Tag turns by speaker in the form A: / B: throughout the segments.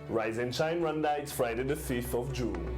A: Rise and Shine Rwanda, it's Friday the 5th of June.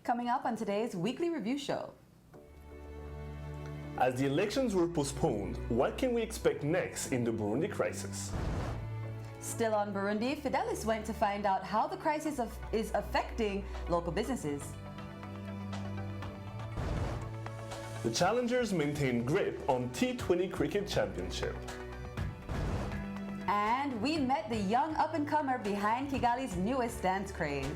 B: Coming up on today's weekly review show.
A: As the elections were postponed, what can we expect next in the Burundi crisis?
B: Still on Burundi, Fidelis went to find out how the crisis is affecting local businesses.
A: The challengers maintain grip on T20 Cricket Championship.
B: And we met the young up-and-comer behind Kigali's newest dance craze.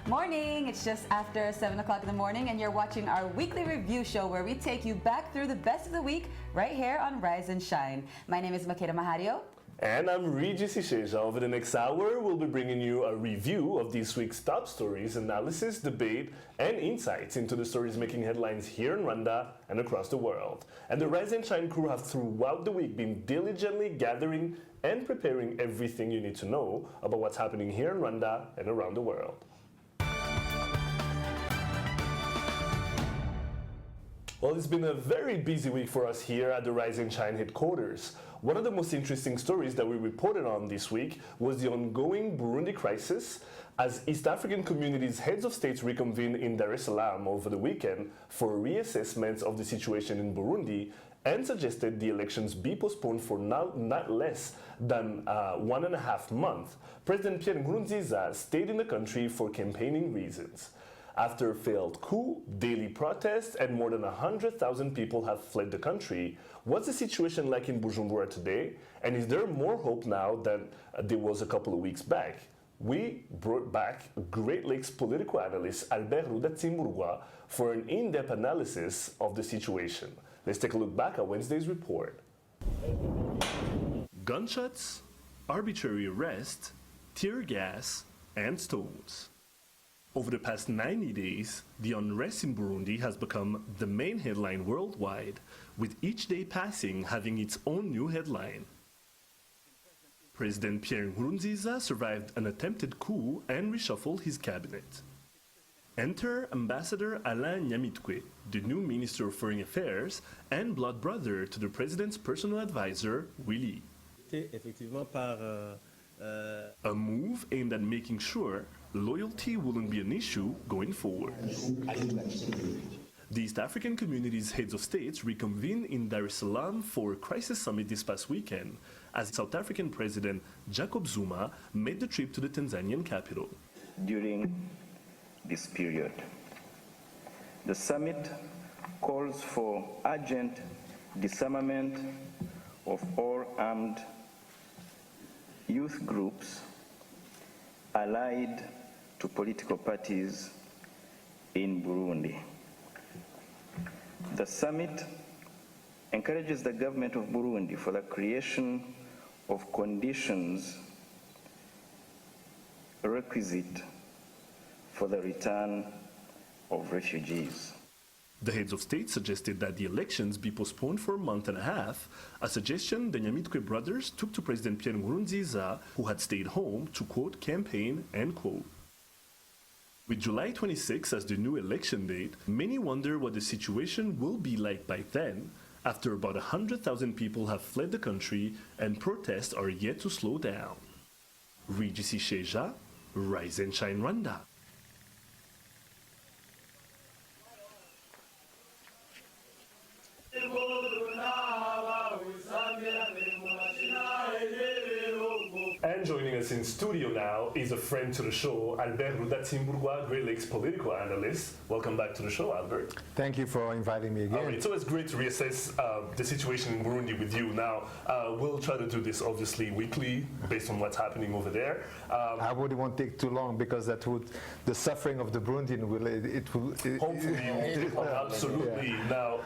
B: Morning! It's just after 7 o'clock in the morning and you're watching our weekly review show where we take you back through the best of the week right here on Rise and Shine. My name is Makeda Mahario.
A: And I'm Regis Isheja. Over the next hour, we'll be bringing you a review of this week's top stories, analysis, debate, and insights into the stories making headlines here in Rwanda and across the world. And the Rise and Shine crew have throughout the week been diligently gathering and preparing everything you need to know about what's happening here in Rwanda and around the world. Well, it's been a very busy week for us here at the Rise and Shine headquarters. One of the most interesting stories that we reported on this week was the ongoing Burundi crisis as East African communities' heads of states reconvened in Dar es Salaam over the weekend for reassessments of the situation in Burundi and suggested the elections be postponed for not less than 1.5 months. President Pierre Nkurunziza stayed in the country for campaigning reasons. After a failed coup, daily protests, and more than 100,000 people have fled the country, what's the situation like in Bujumbura today? And is there more hope now than there was a couple of weeks back? We brought back Great Lakes political analyst Albert Rudatsimburwa for an in-depth analysis of the situation. Let's take a look back at Wednesday's report. Gunshots, arbitrary arrest, tear gas, and stones. Over the past 90 days, the unrest in Burundi has become the main headline worldwide, with each day passing having its own new headline. President Pierre Nkurunziza survived an attempted coup and reshuffled his cabinet. Enter Ambassador Alain Nyamitwe, the new Minister of Foreign Affairs and blood brother to the president's personal advisor, Willy. A move aimed at making sure loyalty wouldn't be an issue going forward. The East African community's heads of states reconvened in Dar es Salaam for a crisis summit this past weekend as South African President Jacob Zuma made the trip to the Tanzanian capital.
C: During this period, the summit calls for urgent disarmament of all armed youth groups allied to political parties in Burundi. The summit encourages the government of Burundi for the creation of conditions requisite for the return of refugees.
A: The heads of state suggested that the elections be postponed for a month and a half, a suggestion the Nyamitwe brothers took to President Pierre Nkurunziza, who had stayed home to, quote, campaign, end quote. With July 26 as the new election date, many wonder what the situation will be like by then, after about 100,000 people have fled the country and protests are yet to slow down. Regis Isheja, Rise and Shine Rwanda. And joining us us in studio now is a friend to the show, Albert Rudatsimburgwa, Great Lakes political analyst. Welcome back to the show, Albert.
D: Thank you for inviting me again.
A: It's always great to reassess the situation in Burundi with you. Now, we'll try to do this obviously weekly based on what's happening over there.
D: I wouldn't want to take too long because the suffering of the Burundian
A: Hopefully, absolutely.
D: Yeah.
A: Now,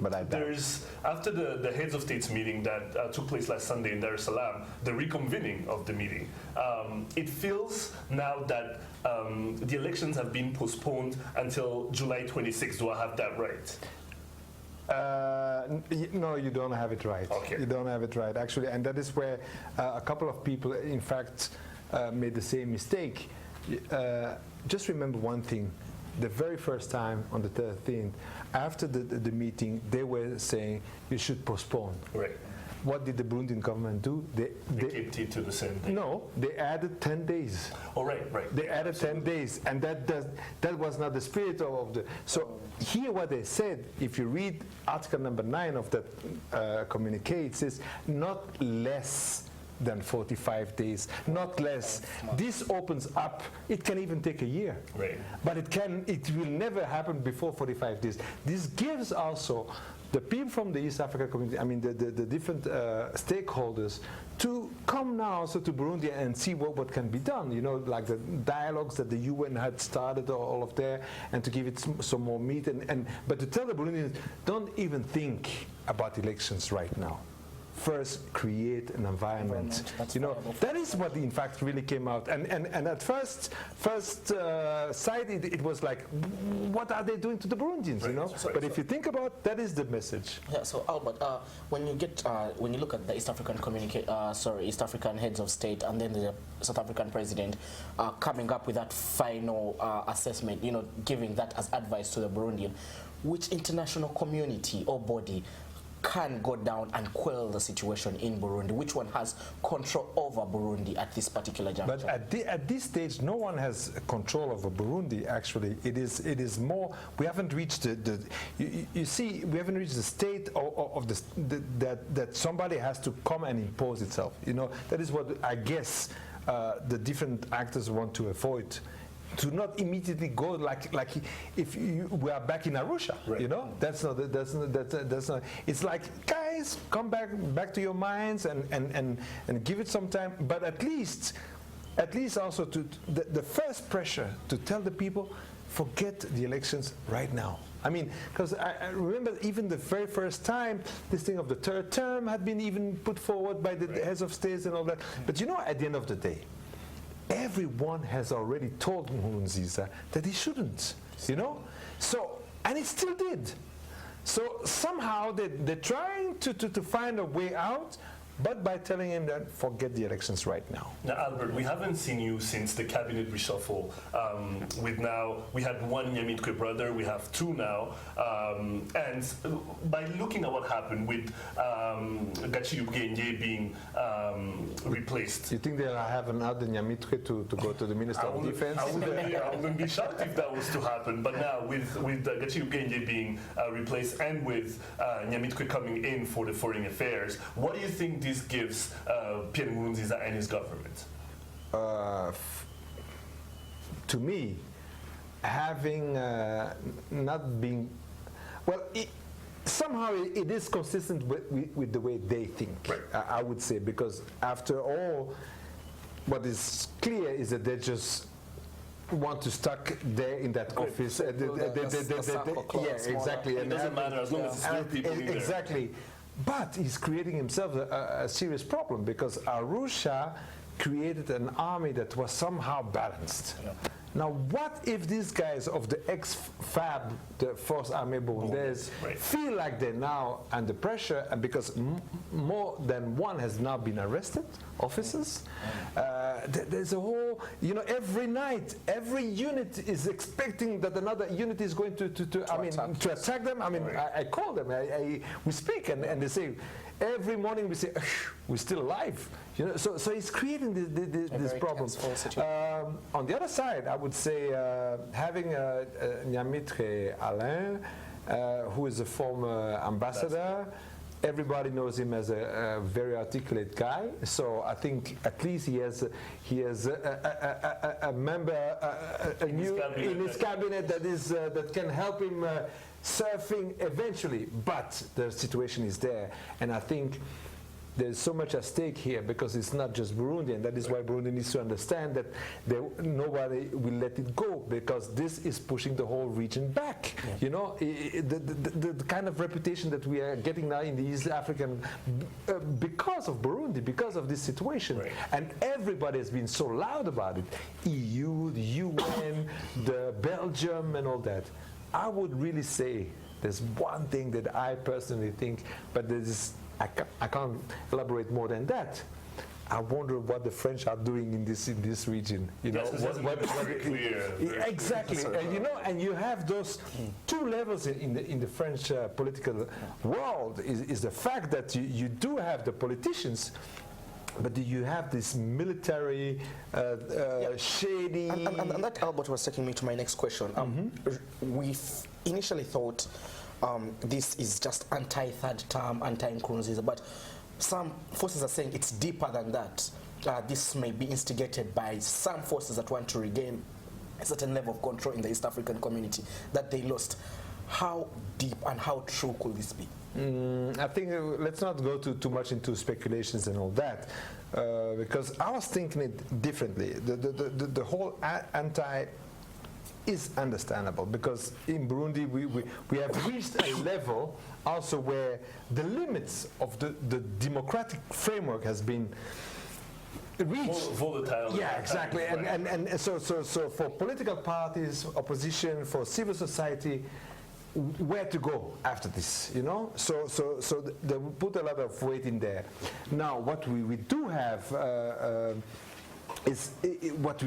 D: But I doubt.
A: there's after the heads of states meeting that took place last Sunday in Dar es Salaam, the reconvening of the meeting. It feels now that the elections have been postponed until July 26th. Do I have that right?
D: No, you don't have it right.
A: Okay.
D: You don't have it right, actually. And that is where a couple of people, in fact, made the same mistake. Just remember one thing. The very first time on the 13th, after the meeting, they were saying you should postpone.
A: Right.
D: What did the Burundian government do?
A: They kept it to the same thing.
D: No, they added 10 days.
A: Oh, right.
D: They added 10 days, and that was not the spirit of the. So here, what they said, if you read article number 9 of that communique, it says not less than 45 days, not less. This opens up. It can even take a year,
A: Right.
D: but it will never happen before 45 days. This gives also the people from the East Africa community, I mean the different stakeholders, to come now also to Burundi and see what can be done. You know, like the dialogues that the UN had started, all of there, and to give it some more meat. But to tell the Burundians, don't even think about elections right now. First, create an environment. You know, that is what in fact really came out. And at first sight, it was like, what are they doing to the Burundians?
A: Right.
D: You know. But if you think about, that is the message.
E: Yeah. So Albert, when you look at the East African heads of state, and then the South African president coming up with that final assessment, you know, giving that as advice to the Burundian, which international community or body can go down and quell the situation in Burundi? Which one has control over Burundi at this particular juncture?
D: But at this stage, no one has control over Burundi. Actually, it is more. We haven't reached you see, we haven't reached the state of that somebody has to come and impose itself. You know, that is what I guess the different actors want to avoid. To not immediately go like if we are back in Arusha,
A: Right.
D: you know, that's not. It's like, guys, come back to your minds and give it some time. But at least also to the first pressure to tell the people, forget the elections right now. I mean, because I remember even the very first time this thing of the third term had been even put forward by the heads of states and all that. But you know, at the end of the day, everyone has already told Nkurunziza that he shouldn't, you know? So, and he still did. So somehow they're trying to find a way out, but by telling him that forget the elections right now.
A: Now, Albert, we haven't seen you since the cabinet reshuffle. We had one Nyamitwe brother, we have two now. And by looking at what happened with Gachi Ugenge being replaced.
D: You think they'll have another Nyamitwe to go to the Minister of Defense?
A: I wouldn't be shocked if that was to happen. But now with Gachi Ugenge being replaced and with Nyamitwe coming in for the foreign affairs, what do you think this gives Pierre Nkurunziza and his government?
D: To me, having not been, well, somehow it is consistent with the way they think,
A: Right.
D: I would say, because after all, what is clear is that they just want to stuck there in that office. Yeah, exactly.
A: It doesn't matter as long as it's still people in there.
D: Exactly. But he's creating himself a serious problem, because Arusha created an army that was somehow balanced. Yeah. Now, what if these guys of the ex-FAB, the Force Armée Burundaise,
A: right.
D: feel like they're now under pressure, and because more than one has now been arrested, officers? There's a whole, you know, every night, every unit is expecting that another unit is going to attack them. I mean, right. I call them, we speak, and they say, every morning we say, we're still alive. You know, so it's creating this problem. On the other side, I would say having Nyamitwe Alain, who is a former ambassador, everybody knows him as a very articulate guy. So I think at least he has a member in his cabinet that can help him surfing eventually. But the situation is there, and I think there's so much at stake here because it's not just Burundi, and that is why Burundi needs to understand that nobody will let it go, because this is pushing the whole region back. Yeah. You know, the kind of reputation that we are getting now in the East African because of Burundi, because of this situation. Right. And everybody has been so loud about it. EU, the UN, the Belgium and all that. I would really say there's one thing that I personally think, but I can't elaborate more than that. I wonder what the French are doing in this region. You know,
A: very clear.
D: Exactly, and you know, and you have those two levels in the French political world. Is the fact that you do have the politicians, but you have this military, shady...
E: And that, Albert, was taking me to my next question. We initially thought this is just anti-third term, anti-Nkurunziza, but some forces are saying it's deeper than that. This may be instigated by some forces that want to regain a certain level of control in the East African community that they lost. How deep and how true could this be?
D: I think let's not go too much into speculations and all that, because I was thinking it differently. The whole anti is understandable, because in Burundi we have reached a level also where the limits of the democratic framework has been reached.
A: Volatile.
D: Yeah, exactly. And so for political parties, opposition, for civil society, where to go after this, you know? So they put a lot of weight in there. Now, what we do have is what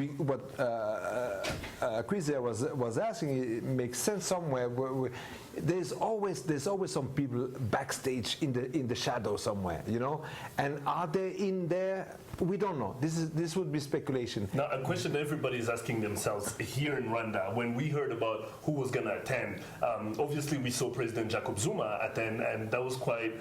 D: Chris was asking. It makes sense somewhere. Where there's always some people backstage in the shadow somewhere, you know. And are they in there? We don't know. This would be speculation.
A: Now, a question that everybody is asking themselves here in Rwanda, when we heard about who was going to attend, obviously we saw President Jacob Zuma attend, and that was quite,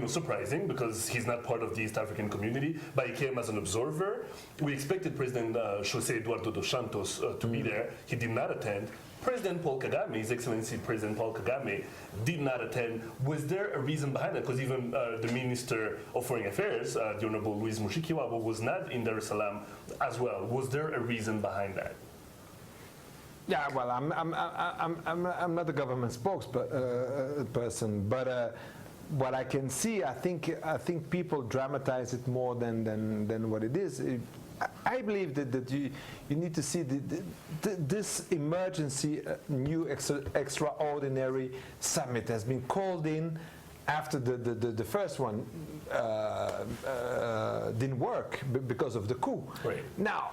A: surprising, because he's not part of the East African community, but he came as an observer. We expected President José Eduardo dos Santos to be there. He did not attend. President Paul Kagame, His Excellency President Paul Kagame, did not attend. Was there a reason behind that? Because even the Minister of Foreign Affairs, the Honorable Louise Mushikiwabo, was not in Dar es Salaam as well. Was there a reason behind that?
D: Yeah, well, I'm not a government spokesperson, but what I can see, I think people dramatize it more than what it is. I believe that you need to see this emergency new extraordinary summit has been called in after the first one didn't work because of the coup.
A: Right.
D: Now,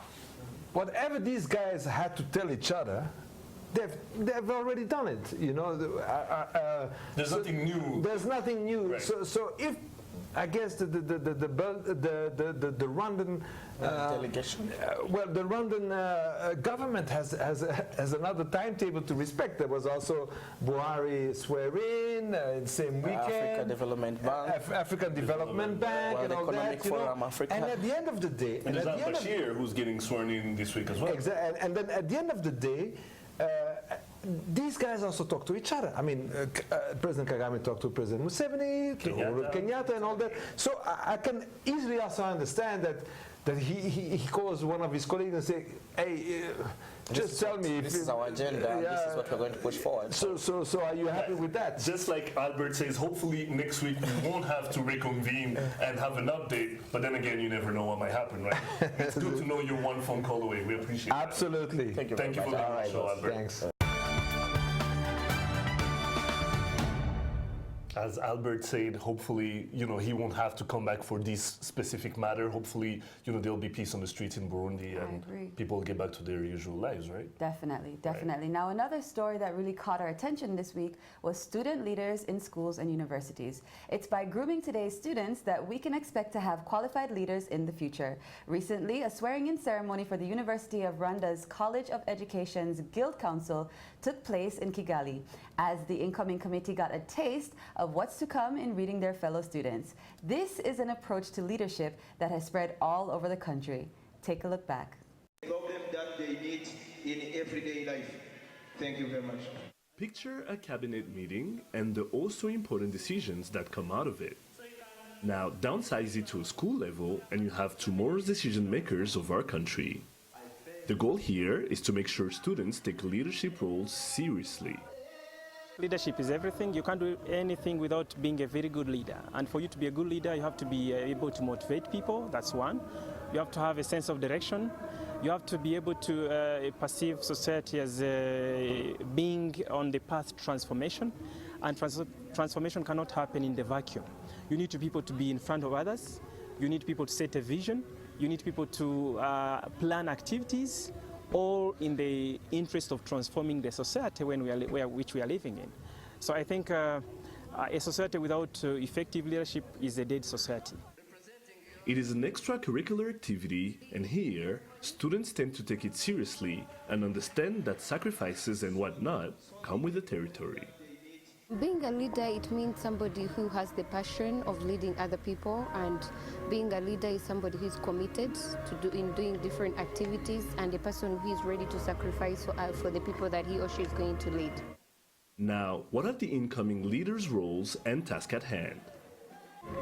D: whatever these guys had to tell each other, they've already done it. You know,
A: there's nothing new.
D: There's nothing new.
A: Right.
D: So if I guess the Rwandan
E: delegation.
D: The Rwandan government has another timetable to respect. There was also Buhari swearing in the same weekend.
E: African Development Bank,
D: African Development Bank,
E: World
D: and all
E: Economic
D: that.
E: Forum, Africa.
D: And at the end of the day,
A: and there's Bashir, who's getting sworn in this week as well.
D: Exactly. And then at the end of the day, these guys also talk to each other. I mean, President Kagame talked to President Museveni, Kenyatta, and all that. So I can easily also understand that he calls one of his colleagues and say, "Hey, just tell me if
E: this is our agenda. This is what we're going to push forward."
D: So are you happy with that?
A: Just like Albert says, hopefully next week we won't have to reconvene and have an update. But then again, you never know what might happen, right? It's good to know you're one phone call away. We appreciate that.
D: Absolutely.
A: Thank you for being on the show, Albert.
D: Thanks.
A: As Albert said, hopefully, he won't have to come back for this specific matter. Hopefully, there'll be peace on the streets in Burundi and people will get back to their usual lives, right?
B: Definitely. Right. Now, another story that really caught our attention this week was student leaders in schools and universities. It's by grooming today's students that we can expect to have qualified leaders in the future. Recently, a swearing-in ceremony for the University of Rwanda's College of Education's Guild Council took place in Kigali. As the incoming committee got a taste of what's to come in reading their fellow students. This is an approach to leadership that has spread all over the country. Take a look back.
F: Problem that they meet in everyday life. Thank you very much.
A: Picture a cabinet meeting and the also important decisions that come out of it. Now downsize it to a school level and you have tomorrow's decision makers of our country. The goal here is to make sure students take leadership roles seriously.
G: Leadership is everything. You can't do anything without being a very good leader. And for you to be a good leader, you have to be able to motivate people. That's one. You have to have a sense of direction. You have to be able to perceive society as being on the path to transformation. And transformation cannot happen in the vacuum. You need people to be in front of others. You need people to set a vision. You need people to plan activities, all in the interest of transforming the society which we are living in. So I think a society without effective leadership is a dead society.
A: It is an extracurricular activity, and here, students tend to take it seriously and understand that sacrifices and whatnot come with the territory.
H: Being a leader, it means somebody who has the passion of leading other people, and being a leader is somebody who is committed to doing different activities, and a person who is ready to sacrifice for the people that he or she is going to lead.
A: Now, what are the incoming leaders' roles and tasks at hand?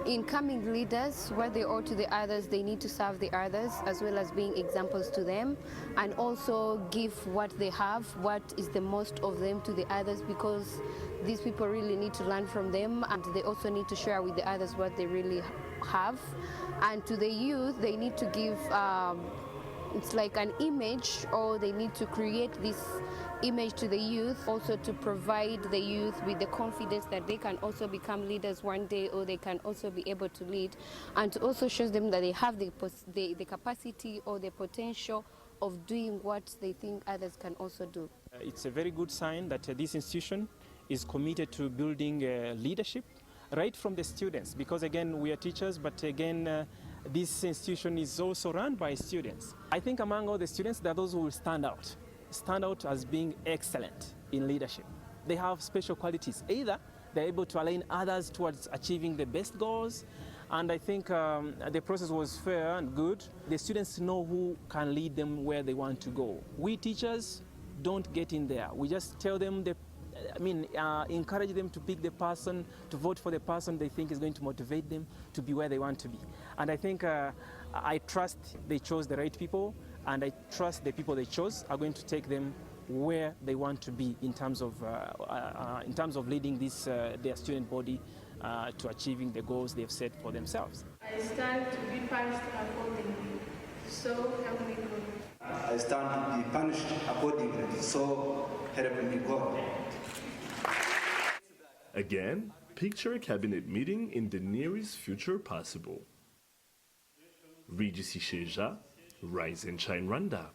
H: Incoming leaders, what they owe to the others, they need to serve the others as well as being examples to them, and also give what they have, what is the most of them to the others, because these people really need to learn from them, and they also need to share with the others what they really have. And to the youth, they need to give, it's like an image, or they need to create this image to the youth, also to provide the youth with the confidence that they can also become leaders one day, or they can also be able to lead, and to also show them that they have the capacity or the potential of doing what they think others can also do.
G: It's a very good sign that this institution is committed to building leadership right from the students, because again, we are teachers, but again, this institution is also run by students. I think among all the students, there are those who will stand out as being excellent in leadership. They have special qualities. Either they're able to align others towards achieving the best goals, and I think the process was fair and good. The students know who can lead them where they want to go. We teachers don't get in there. We just tell them, encourage them to pick the person, to vote for the person they think is going to motivate them to be where they want to be. And I think I trust they chose the right people, and I trust the people they chose are going to take them where they want to be in terms of leading this their student body to achieving the goals they've set for themselves.
I: I stand to be punished accordingly, so help me God.
F: I stand to be punished accordingly, so help me God.
A: Again, picture a cabinet meeting in the nearest future possible. Regis Isheja, Rise and Shine Rwanda.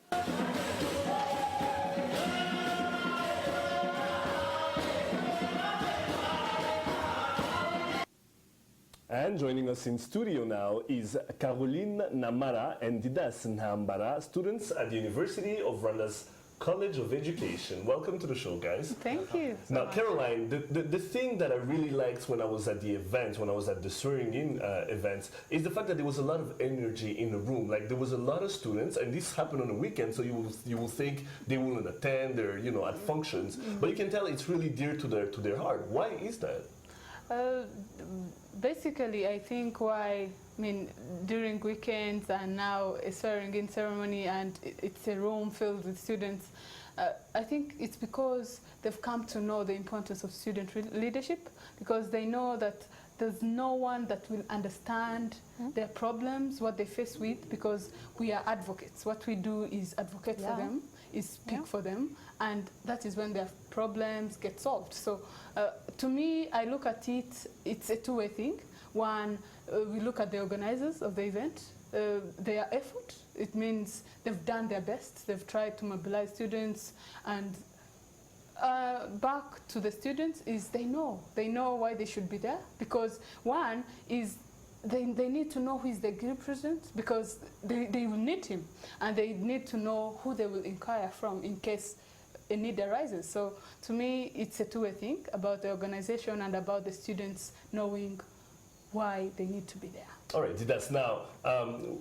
A: And joining us in studio now is Caroline Namara and Didas Ntambara, students at the University of Rwanda's College of Education. Welcome to the show, guys.
J: Thank you.
A: Now, Caroline, the thing that I really liked when I was at the event, when I was at the swearing-in events, is the fact that there was a lot of energy in the room. Like, there was a lot of students, and this happened on the weekend, so you will think they wouldn't attend or, at functions. But you can tell it's really dear to their heart. Why is that?
J: Basically, I think during weekends and now a swearing-in ceremony, and it's a room filled with students, I think it's because they've come to know the importance of student leadership, because they know that there's no one that will understand their problems, what they face with, because we are advocates. What we do is advocate for them, is speak for them, and that is when their problems get solved. So to me, I look at it, it's a two-way thing. One, we look at the organizers of the event, their effort. It means they've done their best. They've tried to mobilize students, and back to the students is they know why they should be there, because one is they need to know who is the group president, because they will need him, and they need to know who they will inquire from in case a need arises. So to me, it's a two-way thing about the organization and about the students knowing why they need to be there.
A: All right, Didas, now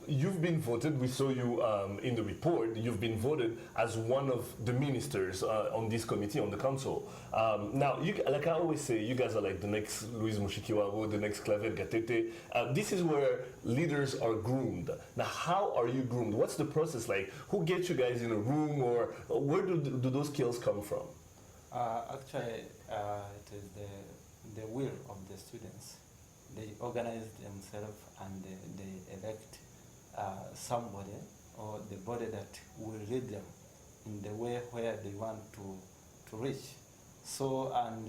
A: you've been voted, we saw you in the report, you've been voted as one of the ministers on this committee, on the council. Now, like I always say, you guys are like the next Louise Mushikiwabo, the next Claver Gatete. This is where leaders are groomed. Now, how are you groomed? What's the process like? Who gets you guys in a room, or where do those skills come from?
K: Actually, it is the will of the students. They organize themselves and they elect somebody or the body that will lead them in the way where they want to reach. So, and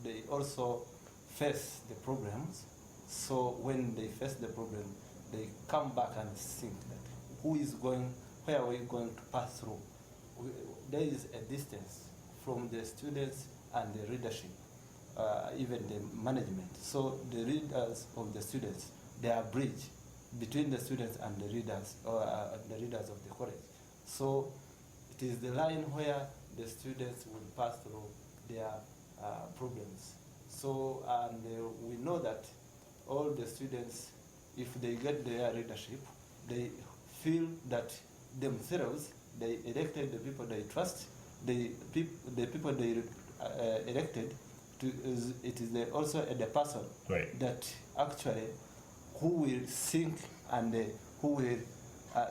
K: they also face the problems. So when they face the problem, they come back and think that where are we going to pass through? There is a distance from the students and the readership. Even the management. So the readers of the students, they are bridge between the students and the readers, or the readers of the college. So it is the line where the students will pass through their problems. So, and we know that all the students, if they get their readership, they feel that themselves, they elected the people they trust, the people they elected, it is also the person that actually who will think and who will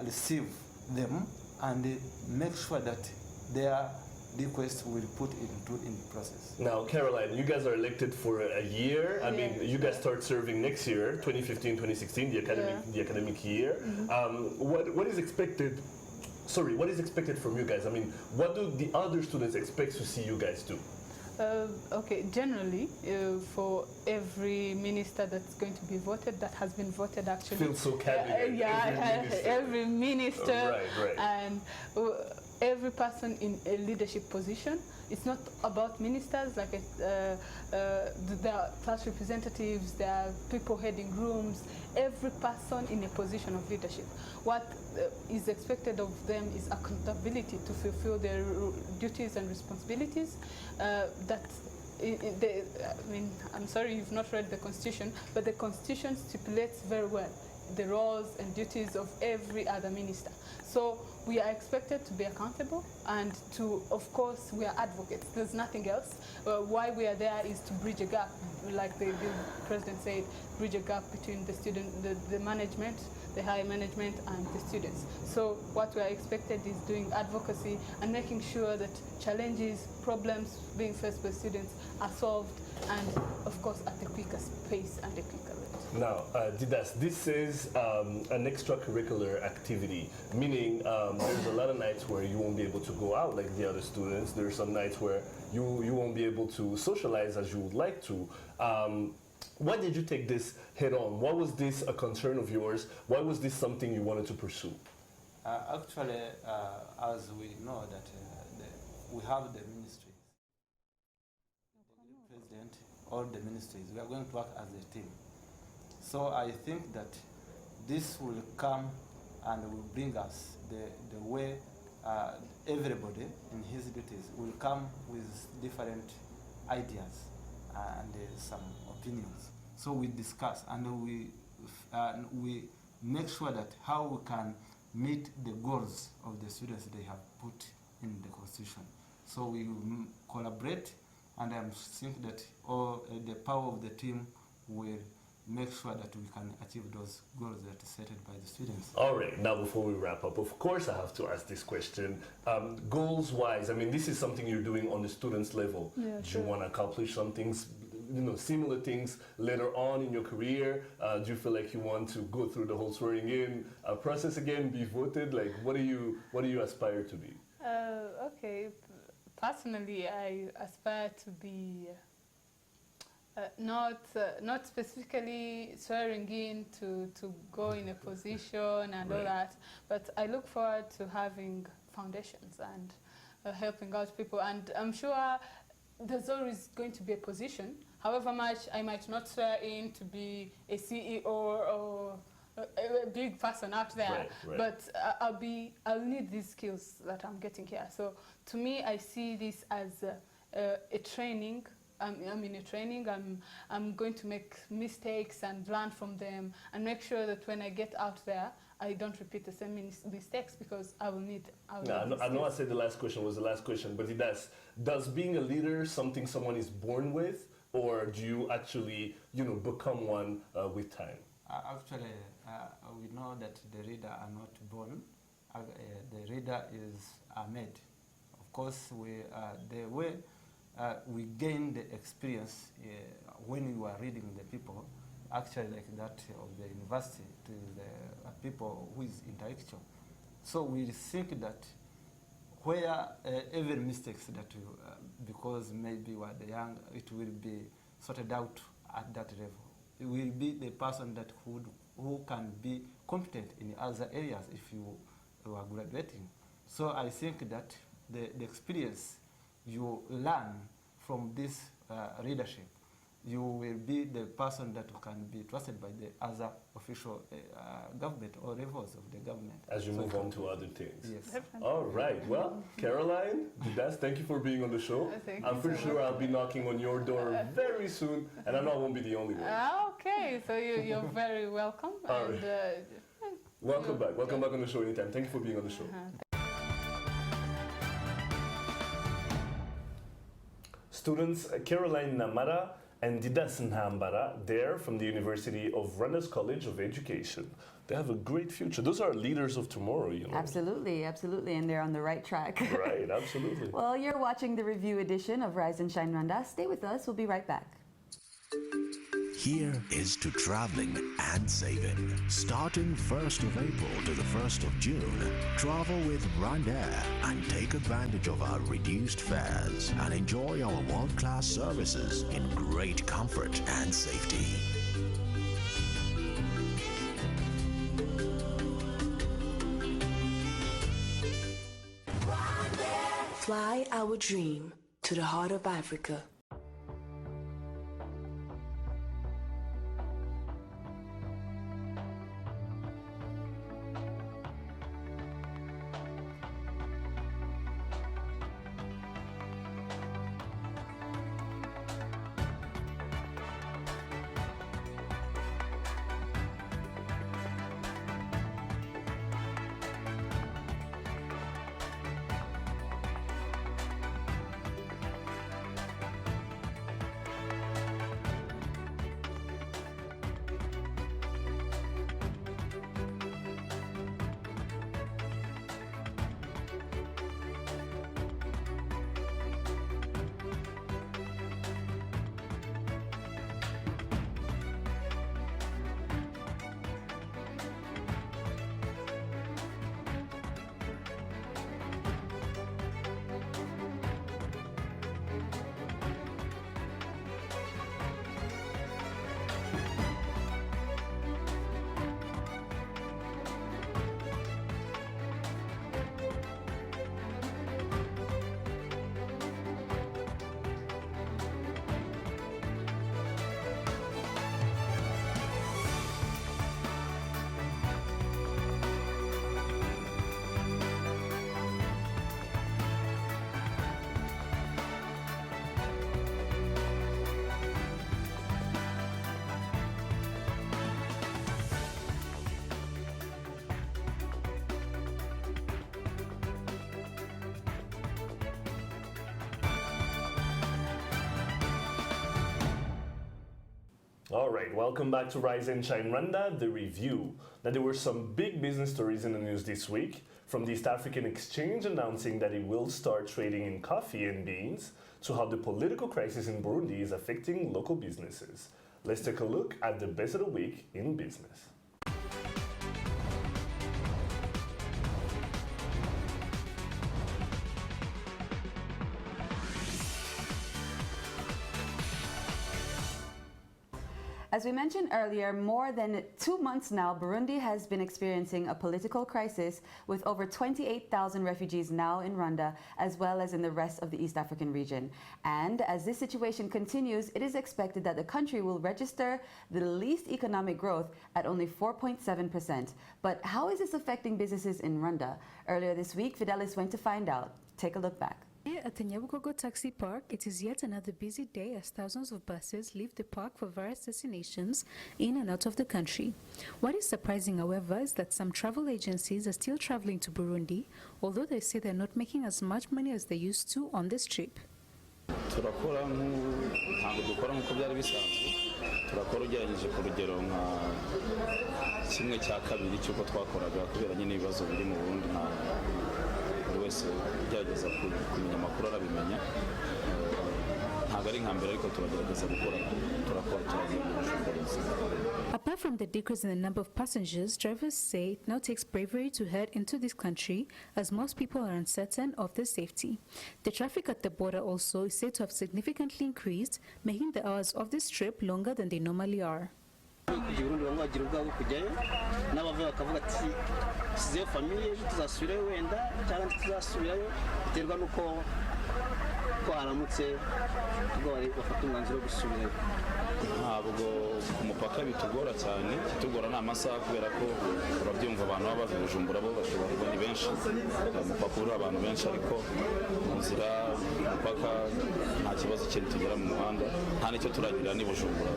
K: receive them and make sure that their request will put in process.
A: Now, Caroline, you guys are elected for a year. I mean, you guys start serving next year, 2015-2016, the academic year. What is expected? Sorry, what is expected from you guys? I mean, what do the other students expect to see you guys do?
J: Okay, generally, for every minister that's going to be voted, that has been voted actually.
A: Feels so cabinet.
J: Every minister.
A: Right.
J: And every person in a leadership position. It's not about ministers, like there are class representatives, there are people heading rooms, every person in a position of leadership. What is expected of them is accountability to fulfill their duties and responsibilities. I mean, I'm sorry you've not read the Constitution, but the Constitution stipulates very well the roles and duties of every other minister. So we are expected to be accountable and to, of course, we are advocates. There's nothing else. Why we are there is to bridge a gap, like the president said, bridge a gap between the student, the management, the higher management and the students. So what we are expected is doing advocacy and making sure that challenges, problems being faced by students are solved and, of course, at the quickest pace and the quicker rate.
A: Now, Didas, this is an extracurricular activity, meaning there's a lot of nights where you won't be able to go out like the other students. There's some nights where you won't be able to socialize as you would like to. Why did you take this head on? Why was this a concern of yours? Why was this something you wanted to pursue?
K: Actually, as we know that we have the ministries, the president, all the ministries, we are going to work as a team. So I think that this will come and will bring us the way everybody in his duties will come with different ideas and some opinions. So we discuss and we make sure that how we can meet the goals of the students they have put in the Constitution. So we collaborate, and I think that the power of the team will make sure that we can achieve those goals that are set by the students.
A: All right, now before we wrap up, of course I have to ask this question. Goals-wise, I mean, this is something you're doing on the students' level.
J: Yeah,
A: Do you want to accomplish some things, similar things later on in your career? Do you feel like you want to go through the whole swearing in process again, be voted? Like, what do you aspire to be?
J: Okay, personally, I aspire to be not specifically swearing in to go in a position and all that, but I look forward to having foundations and helping out people. And I'm sure there's always going to be a position, however much I might not swear in to be a CEO or a big person out there,
A: Right, right.
J: but I'll need these skills that I'm getting here. So to me, I see this as a training. I'm in a training. I'm going to make mistakes and learn from them and make sure that when I get out there, I don't repeat the same mistakes because I will need.
A: I know I said the last question was the last question, but does being a leader something someone is born with, or do you actually, become one with time?
K: Actually, we know that the leader are not born. The leader is made. Of course, the way we gain the experience when we are reading the people, actually like that of the university to the people who is intellectual. So we think that where even mistakes that because maybe we are the young, it will be sorted out at that level. It will be the person that who can be competent in other areas if you are graduating. So I think that the experience you learn from this leadership, you will be the person that can be trusted by the other official government or levels of the government.
A: As you move on to other things.
K: Yes.
A: All right. Well, Caroline, Didas, thank you for being on the show. I'm pretty sure I'll be knocking on your door very soon, and I know I won't be the only one.
J: Okay, so you're very welcome.
A: All
J: And,
A: Welcome back. Welcome back on the show anytime. Thank you for being on the show. Students Caroline Namara and Didas Nhambara, they're from the University of Rwanda's College of Education. They have a great future. Those are leaders of tomorrow,
B: Absolutely, and they're on the right track.
A: Right, absolutely.
B: Well, you're watching the review edition of Rise and Shine Rwanda. Stay with us. We'll be right back.
L: Here is to traveling and saving. Starting 1st of April to the 1st of June, travel with Rwandair and take advantage of our reduced fares and enjoy our world-class services in great comfort and safety.
M: Fly our dream to the heart of Africa.
A: All right, welcome back to Rise and Shine Rwanda, the review. Now, there were some big business stories in the news this week, from the East African Exchange announcing that it will start trading in coffee and beans, to how the political crisis in Burundi is affecting local businesses. Let's take a look at the best of the week in business.
B: As we mentioned earlier, more than 2 months now, Burundi has been experiencing a political crisis with over 28,000 refugees now in Rwanda, as well as in the rest of the East African region. And as this situation continues, it is expected that the country will register the least economic growth at only 4.7%. But how is this affecting businesses in Rwanda? Earlier this week, Fidelis went to find out. Take a look back.
N: Here at the Nyabugogo Taxi Park, it is yet another busy day as thousands of buses leave the park for various destinations in and out of the country. What is surprising, however, is that some travel agencies are still traveling to Burundi, although they say they're not making as much money as they used to on this trip.
O: turakora ntabwo dukora nk'uko byari bisanzwe turakora ugerageje ku rugero nka kimwe cya kabiri cy'uko twakoraga kubera nyine ibibazo biri mu Burundi nta buri wese ugerageza kumenya amakuru arabimenya ntabwo ari nka mbere ariko turagerageza gukora turakora
N: Apart from the decrease in the number of passengers, drivers say it now takes bravery to head into this country as most people are uncertain of their safety. The traffic at the border also is said to have significantly increased, making the hours of this trip longer than they normally are.
O: ntabwo ku mupaka bitugora cyane kitugora nta masaha kubera ko urabyumva abantu baba bava Bujumbura bo bashobora ni benshi umupaka uri abantu benshi ariko mu nzira umupaka nta kibazo cyari tugera mu muhanda nta nicyo turagira ni Bujumbura.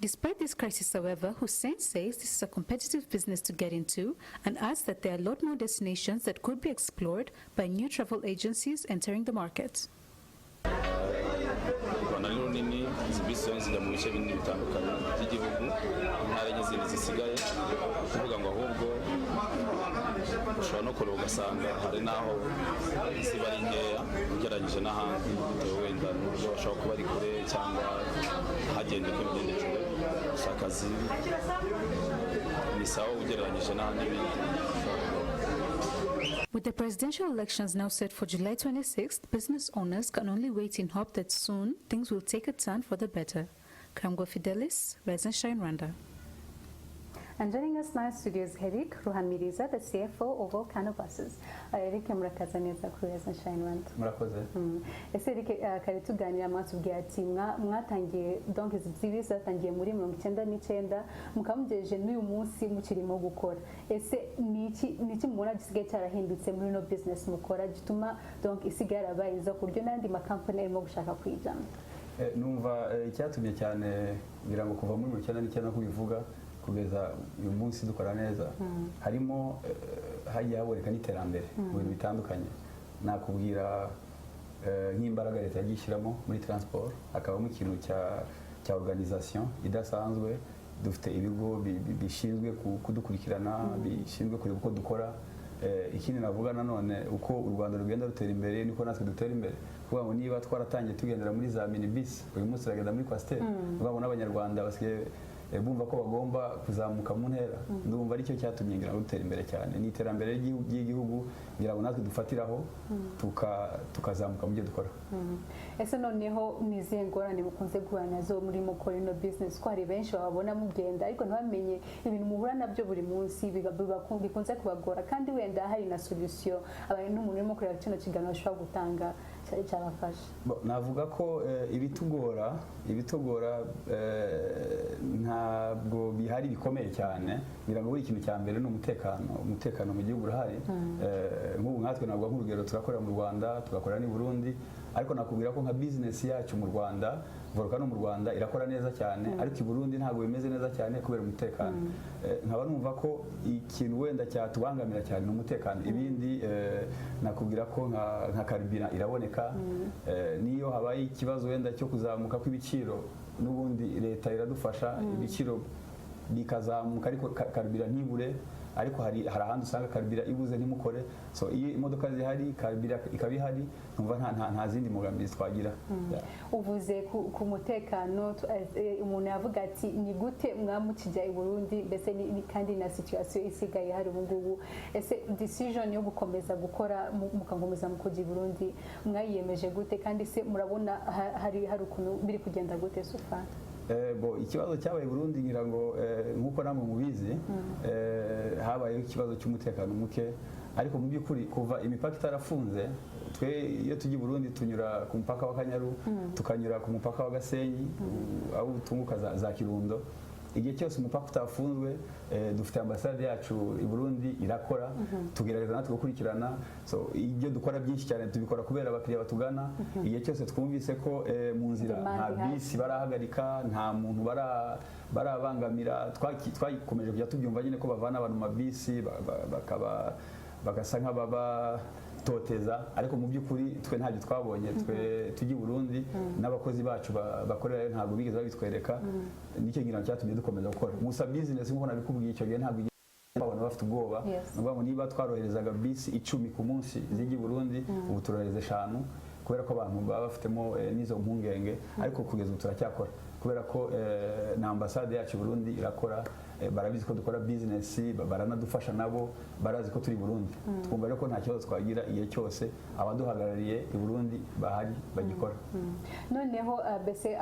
N: Despite this crisis, however, Hussein says this is a competitive business to get into and adds that there are a lot more destinations that could be explored by new travel agencies entering the market.
O: Rwanda ni runini bisi zijya mu bice binini bitandukanye by'igihugu intara n'izindi zisigaye kuvuga ngo ahubwo ushobora no kureba ugasanga hari n'aho ziba ari nkeya ugereranyije n'ahandi bitewe wenda n'uburyo bashobora kuba ari kure cyangwa hagenda uko bigendekeye gusa akazi ni sawa ugereranyije n'ahandi.
N: With the presidential elections now set for July 26th, business owners can only wait in hope that soon things will take a turn for the better. Kamgo Fidelis, Rise and Shine Rwanda.
P: And joining us now in studio is Eric Ruhamiriza, the CFO of Volcano Buses. Eric, murakaza neza kuri Rise and Shine Rwanda.
D: Murakoze.
P: Ese Eric, kare tuganira mwatubwiye ati mwatangiye donc izi zatangiye muri 1999 mukamugejeje n'uyu munsi mukirimo gukora. Ese niki mubona gisigaye cyarahindutse muri no business mukora gituma donc isigaye arabayiza ku buryo n'andi makampani arimo gushaka kwijana?
Q: Numva icyatumye cyane ngira ngo kuva muri 1999 kubivuga kugeza uyu munsi dukora neza harimo hagiye haboneka n'iterambere mu bintu bitandukanye nakubwira nk'imbaraga leta yagishyiramo muri transport hakabamo ikintu cya organisation idasanzwe dufite ibigo bishinzwe kudukurikirana bishinzwe kureba uko dukora ikindi navuga nanone uko u Rwanda rugenda rutera imbere niko natwe dutera imbere kuvuga ngo niba twaratangiye tugendera muri za minibus uyu munsi turagenda muri Coaster kuvuga ngo n'abanyarwanda basigaye bumva ko bagomba kuzamuka mu ntera ndumva aricyo cyatumye ngira gutera imbere cyane ni iterambere ry'igihugu ngira ngo natwe dufatiraho tukazamuka mu byo dukora.
P: Ese noneho nizihe ngorane mukunze guhura nazo muri mukora ino business ko hari benshi babona mugenda ariko ntibamenye ibintu muhura nabyo buri munsi bikunze kubagora kandi wenda hari na solution abantu n'umuntu urimo kureba kino kiganiro ashobora gutanga cyabafasha?
Q: Navuga ko ibitugora ntabwo bihari bikomeye cyane ngira ngo buri kintu cya mbere ni umutekano mu gihugu urahari nk'ubu nkatwe ntabwo nk'urugero turakorera mu Rwanda tugakorera ni Burundi ariko nakubwira ko nka business yacu mu Rwanda Volcano mu Rwanda irakora neza cyane ariko i Burundi ntabwo bimeze neza cyane kubera umutekano nkaba numva ko ikintu wenda cyatubangamira cyane n'umutekano ibindi nakubwira ko nka karibira iraboneka niyo habaye ikibazo wenda cyo kuzamuka kw'ibiciro n'ubundi leta iradufasha ibiciro bikazamuka ariko karibira ntibure ariko hari ahandi usanga karibira ibuze ntimukore so iyo imodoka zihari karibira ikaba ihari numva nta zindi mbogamizi twagira.
P: Uvuze ku mutekano umuntu yavuga ati ni gute mwamukijya i Burundi mbese kandi na situation isigaye hari ubu ngubu ese decision yo gukomeza gukora mukakomeza mukujya i Burundi mwayiyemeje gute kandi se murabona hari ukuntu biri kugenda gute sofa?
Q: ikibazo cyabaye Burundi ngira ngo nk'uko namwe mubizi habayeho ikibazo cy'umutekano muke ariko mu by'ukuri kuva imipaka itarafunze twe iyo tujya i Burundi tunyura ku mupaka wa Kanyaru tukanyura ku mupaka wa Gasenyi aho utunguka za Kirundo igihe cyose umupaka utafunzwe dufite ambasade yacu i Burundi irakora tugerageza natwe gukurikirana so ibyo dukora byinshi cyane tubikora kubera abakiriya batugana igihe cyose twumvise ko mu nzira nta bisi barahagarika nta muntu barabangamira twakomeje kujya tubyumva nyine ko bavana abantu mu mabisi bagasa nk'ababa toteza ariko mu by'ukuri twe ntabyo twabonye twe tujya i Burundi n'abakozi bacu bakorera ntabwo bigeze babitwereka nicyo ngira cyatumye dukomeza gukora gusa business nk'uko nabikubwiye icyo gihe ntabwo babona bafite ubwoba nuvuga ngo niba twaroherezaga bisi 10 ku munsi zijya i Burundi ubu turohereza 5 kubera ko abantu baba bafitemo n'izo mpungenge ariko kugeza ubu turacyakora kubera ko na ambasade yacu i Burundi irakora barabizi ko dukora business baranadufasha nabo barazi ko turi Burundi twumva rero ko nta kibazo twagira igihe cyose abaduhagarariye i Burundi bahari bagikora
P: noneho bese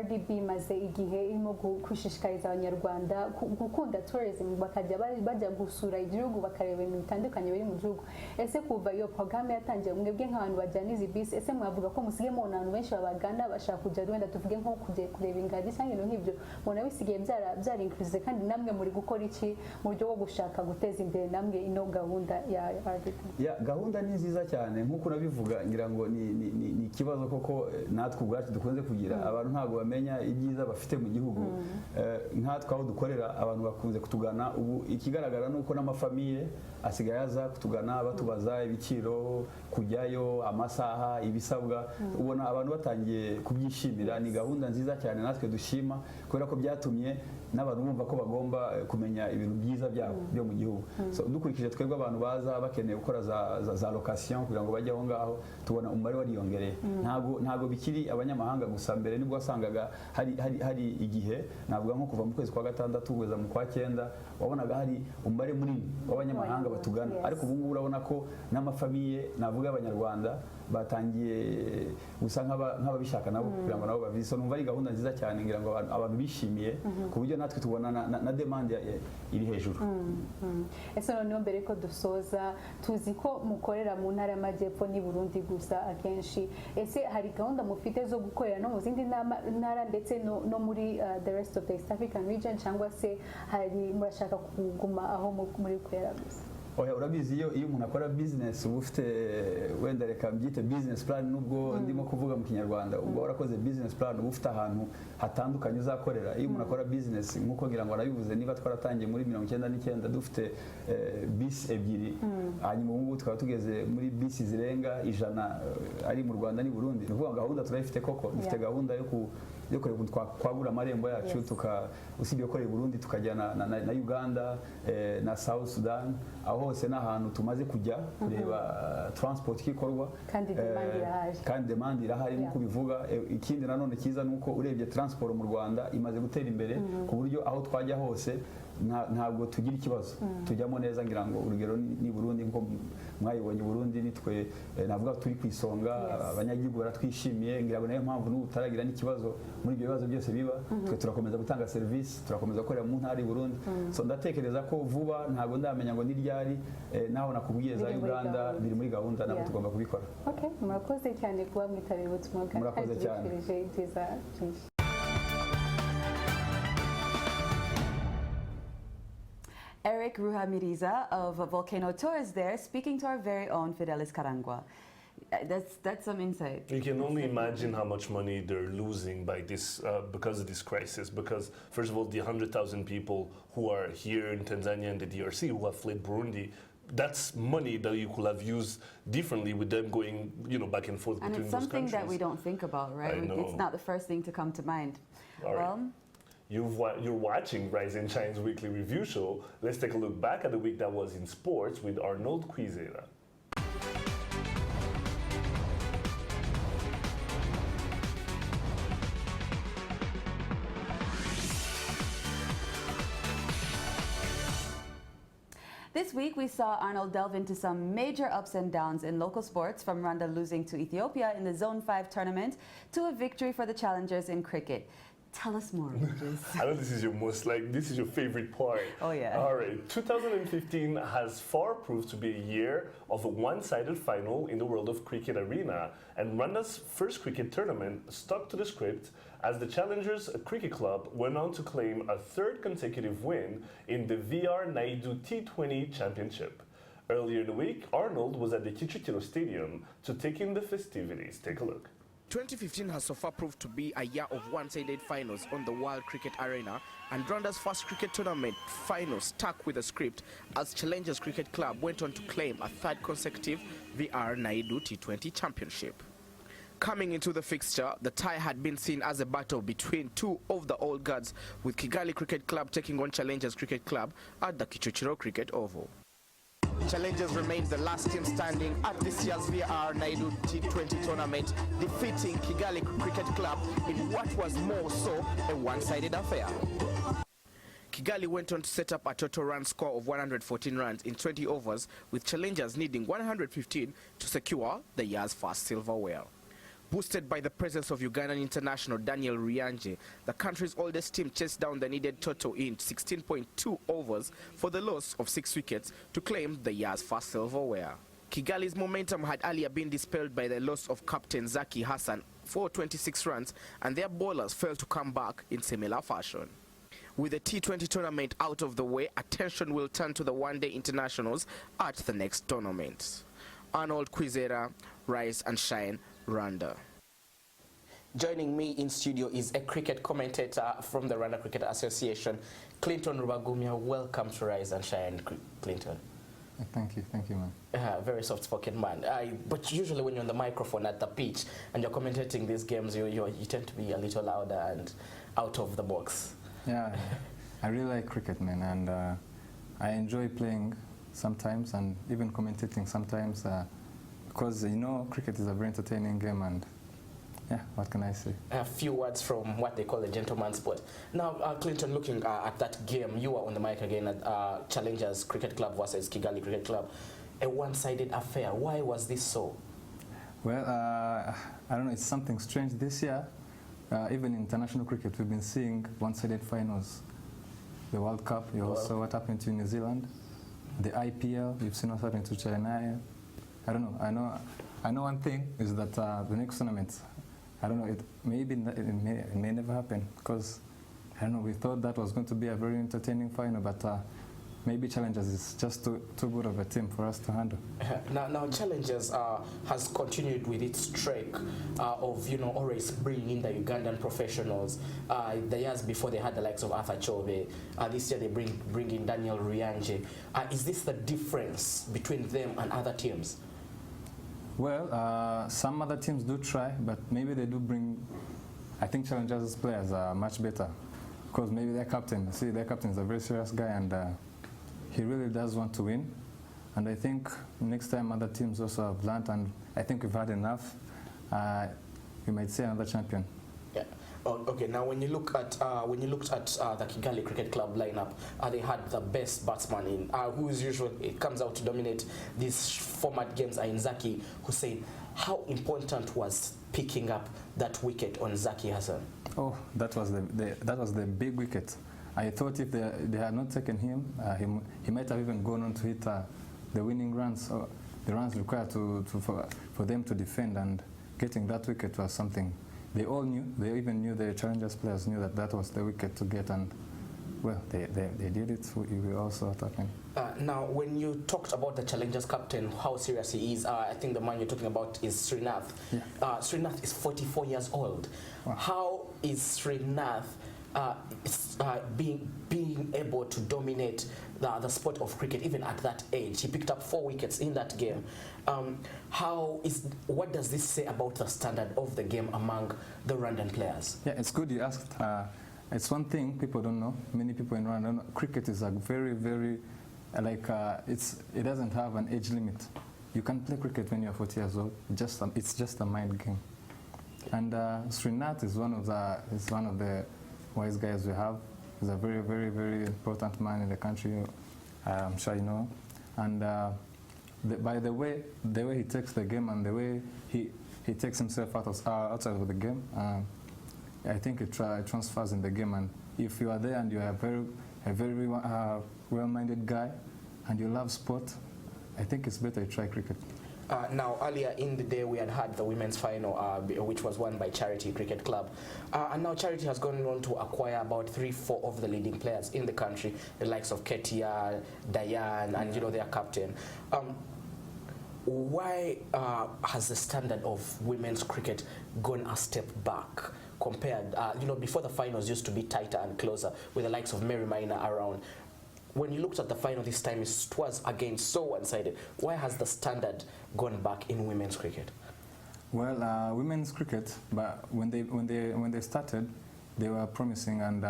P: RDB maze igihe irimo gushishikariza abanyarwanda gukunda tourism bakajya bajya gusura igihugu bakareba ibintu bitandukanye biri mu gihugu ese kuva iyo programme yatangiye mwebwe nk'abantu bajyana izi bisi ese mwavuga ko musige mu abantu benshi babagana bashaka kujya Rwanda tuvuge nko kureba ingagi cyangwa ibintu nk'ibyo mubona bisigaye byari inclusive kandi namwe muri gukora iki mu buryo bwo gushaka guteza imbere namwe ino gahunda ya RDB?
Q: Gahunda ni nziza cyane nk'uko nabivuga ngira ngo ni ikibazo koko natwe ubwacu dukunze kugira abantu ntabwo bamenya ibyiza bafite mu gihugu nkatwe aho dukorera abantu bakunze kutugana ubu ikigaragara nuko n'amafamiye asigaye aza kutugana batubaza ibiciro kujyayo amasaha ibisabwa ubona abantu batangiye kubyishimira ni gahunda nziza cyane natwe dushima kubera ko byatumye n'abantu bumva ko bagomba kumenya ibintu byiza byabo byo mu gihugu so dukurikije twebwe abantu baza bakeneye gukora za location kugira ngo bajye aho ngaho tubona umubare wariyongereye ntabwo bikiri abanyamahanga gusa mbere nibwo wasangaga hari igihe navuga nko kuva mu kwezi kwa gatandatu kugeza mu kwa 9 wabonaga hari umubare munini w'abanyamahanga batugana ariko ubu ngubu urabona ko n'amafamiye navuga abanyarwanda batangiye gusa nk'ababishaka nabo kugira ngo nabo babizi so numva ari gahunda nziza cyane ngira ngo abantu bishimiye ku buryo natwe tubona na demand iri hejuru
P: ese noneho mbere ko dusoza tuzi ko mukorera mu ntara y'Amajyepfo ni Burundi gusa akenshi ese hari gahunda mufite zo gukorera no mu zindi ntara ndetse no muri the rest of the East African region cyangwa se hari murashaka kuguma aho muri kwera gusa?
Q: Urabizi iyo umuntu akora business uba ufite wenda reka mbyite business plan nubwo ndimo kuvuga mu kinyarwanda ubwo warakoze business plan uba ufite ahantu hatandukanye uzakorera iyo umuntu akora business nk'uko ngira ngo arabivuze niba twaratangiye muri 99 dufite bisi 2 hanyuma ubu ngubu tukaba tugeze muri bisi zirenga 100 ari mu Rwanda ni Burundi ni ukuvuga gahunda turayifite koko dufite gahunda yo kureba twagura amarembo yacu usibye gukorera Burundi tukajyana na Uganda na South Sudan aho hose n'ahantu tumaze kujya kureba transport kikorwa kandi demand irahari nk'uko bivuga ikindi nanone kiza nuko urebye transport mu Rwanda imaze gutera imbere ku buryo aho twajya hose ntabwo tugira ikibazo tujyamo neza ngira ngo urugero ni Burundi nko mwayibonye Burundi nitwe navuga turi ku isonga abanyagihugu baratwishimiye ngira ngo nayo mpamvu n'ubu taragira n'ikibazo muri ibyo bibazo byose biba twe turakomeza gutanga service turakomeza gukorera mu ntara Burundi so ndatekereza ko vuba ntabwo ndamenya ngo ni ryari naho nakubwiye za Uganda biri muri gahunda nabo tugomba kubikora.
P: Okay, murakoze cyane kuba mwitabiriye ubutumwa bwacu twifurije ibyiza byinshi.
B: Eric Ruhamiriza of Volcano Tours there, speaking to our very own Fidelis Karangwa. That's some insight.
A: You can only imagine how much money they're losing by this because of this crisis. Because first of all, the 100,000 people who are here in Tanzania and the DRC who have fled Burundi, that's money that you could have used differently with them going, back and forth between those countries.
B: And it's something that we don't think about, right? It's not the first thing to come to mind.
A: All right. You're watching Rise and Shine's weekly review show. Let's take a look back at the week that was in sports with Arnold Quizera.
B: This week, we saw Arnold delve into some major ups and downs in local sports, from Rwanda losing to Ethiopia in the Zone 5 tournament to a victory for the challengers in cricket. Tell us more, Regis.
A: I know this is your this is your favorite part.
B: Oh, yeah.
A: All right. 2015 has far proved to be a year of a one-sided final in the world of cricket arena, and Rwanda's first cricket tournament stuck to the script as the Challengers Cricket Club went on to claim a third consecutive win in the VR Naidu T20 Championship. Earlier in the week, Arnold was at the Kicukiro Stadium to take in the festivities. Take a look.
E: 2015 has so far proved to be a year of one-sided finals on the World Cricket Arena, and Rwanda's first cricket tournament final stuck with a script as Challengers Cricket Club went on to claim a third consecutive VR Naidu T20 Championship. Coming into the fixture, the tie had been seen as a battle between two of the old guards, with Kigali Cricket Club taking on Challengers Cricket Club at the Kicukiro Cricket Oval. Challengers remained the last team standing at this year's VR Naidu T20 tournament, defeating Kigali Cricket Club in what was more so a one-sided affair. Kigali went on to set up a total run score of 114 runs in 20 overs, with Challengers needing 115 to secure the year's first silverware. Boosted by the presence of Ugandan international Daniel Ruyanje, the country's oldest team chased down the needed total in 16.2 overs for the loss of 6 wickets to claim the year's first silverware. Kigali's momentum had earlier been dispelled by the loss of captain Zaki Hassan for 26 runs, and their bowlers failed to come back in similar fashion. With the T20 tournament out of the way, attention will turn to the one-day internationals at the next tournament. Arnold Kwizera, Rise and Shine, Rwanda. Joining me in studio is a cricket commentator from the Rwanda Cricket Association, Clinton Rubagumya. Welcome to Rise and Shine, Clinton.
R: Thank you, man.
E: Very soft-spoken man. But usually when you're on the microphone at the pitch and you're commentating these games, you tend to be a little louder and out of the box.
R: Yeah, I really like cricket, man, and I enjoy playing sometimes and even commentating sometimes. Because, you know, cricket is a very entertaining game, and yeah, what can I say?
E: A few words from what they call a gentleman's sport. Now, Clinton, looking at that game, you were on the mic again at Challengers Cricket Club versus Kigali Cricket Club. A one-sided affair. Why was this so?
R: Well, I don't know, it's something strange this year. Even in international cricket, we've been seeing one-sided finals. The World Cup, you also what happened to New Zealand. The IPL, you've seen what happened to China. I don't know. I know one thing is that the next tournament, I don't know, it may never happen, because I don't know, we thought that was going to be a very entertaining final, but maybe Challengers is just too good of a team for us to handle.
E: Now Challengers has continued with its streak of, you know, always bringing in the Ugandan professionals. The years before they had the likes of Arthur Chobe. This year they bring in Daniel Ruyanje. Is this the difference between them and other teams?
R: Well, some other teams do try, but maybe they do bring, I think Challengers players are much better, because maybe their captain is a very serious guy, and he really does want to win. And I think next time other teams also have learned, and I think we've had enough, we might see another champion.
E: Yeah. Okay. Now, when you looked at the Kigali Cricket Club lineup, they had the best batsman in, who is usually comes out to dominate these format games, in Zaki Hussein. How important was picking up that wicket on Zaki Hassan?
R: Oh, that was the big wicket. I thought if they had not taken him, he might have even gone on to hit the winning runs, or the runs required for them to defend, and getting that wicket was something they all knew. They even knew, the Challengers players knew that was the wicket to get, and well, they did it. We all saw it happen.
E: Now, when you talked about the Challengers captain, how serious he is, I think the man you're talking about is Srinath. Yeah. Srinath is 44 years old. Wow. How is Srinath being able to dominate the sport of cricket even at that age? He picked up 4 wickets in that game. What does this say about the standard of the game among the Rwandan players?
R: Yeah, it's good you asked. It's one thing people don't know. Many people in Rwanda don't know. Cricket is a very, very, it doesn't have an age limit. You can play cricket when you're 40 years old. It's just a mind game. And Srinath is one of the wise guys we have. He's a very, very, very important man in the country. I'm sure you know. And by the way he takes the game, and the way he takes himself outside of the game, I think it transfers in the game. And if you are there and you are a very well-minded guy and you love sport, I think it's better you try cricket.
E: Now, earlier in the day, we had the women's final, which was won by Charity Cricket Club. And now Charity has gone on to acquire about 3-4 of the leading players in the country, the likes of Ketia, Diane, and their captain. Why has the standard of women's cricket gone a step back compared? Before the finals used to be tighter and closer with the likes of Mary Maina around. When you looked at the final this time, it was again so one-sided. Why has the standard gone back in women's cricket?
R: Well, women's cricket, but when they started, they were promising, and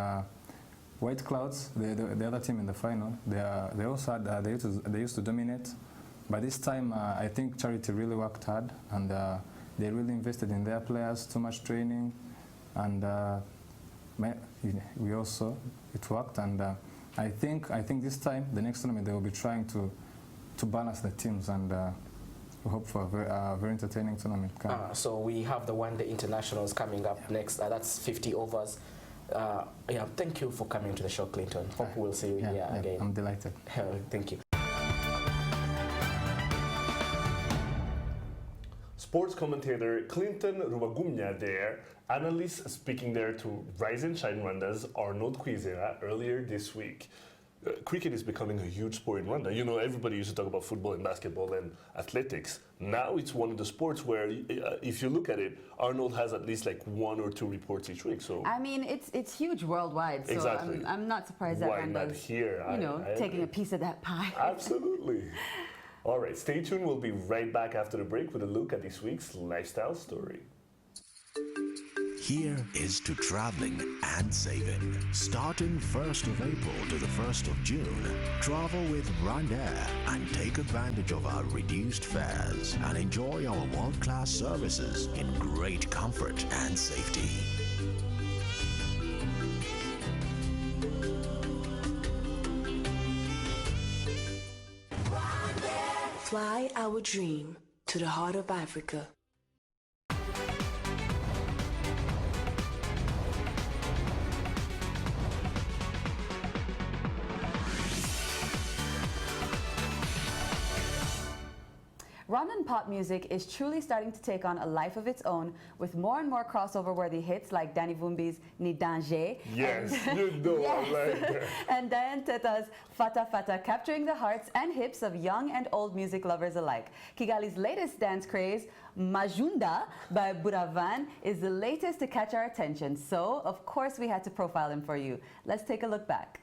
R: White Clouds, the other team in the final, they also had they used to dominate. But this time, I think Charity really worked hard, and they really invested in their players, too much training, and it worked. And I think this time, the next tournament, they will be trying to balance the teams, and we hope for a very entertaining tournament.
E: So we have the one-day internationals coming up next. That's 50 overs. Thank you for coming to the show, Clinton. Hope we'll see you here again.
R: I'm delighted.
E: Thank you.
A: Sports commentator Clinton Rubagumya there, analysts speaking there to Rise and Shine Rwanda's Arnold Kwizera earlier this week. Cricket is becoming a huge sport in Rwanda. Everybody used to talk about football and basketball and athletics. Now it's one of the sports where, if you look at it, Arnold has at least like 1 or 2 reports each week. So
B: I mean, it's huge worldwide. So
A: exactly.
B: I'm not surprised that
A: why not
B: Rwanda's,
A: here?
B: taking a piece of that pie.
A: Absolutely. All right, stay tuned. We'll be right back after the break with a look at this week's lifestyle story.
L: Here is to traveling and saving. Starting 1st of April to the 1st of June, travel with Rwanda and take advantage of our reduced fares and enjoy our world-class services in great comfort and safety.
M: Fly our dream to the heart of Africa.
B: Rwandan pop music is truly starting to take on a life of its own, with more and more crossover-worthy hits like Danny Vumbi's Ni Danger.
A: Yes, you know I like that.
B: And Diane Teta's Fata Fata, capturing the hearts and hips of young and old music lovers alike. Kigali's latest dance craze, Majunda by Buravan, is the latest to catch our attention. So, of course, we had to profile him for you. Let's take a look back.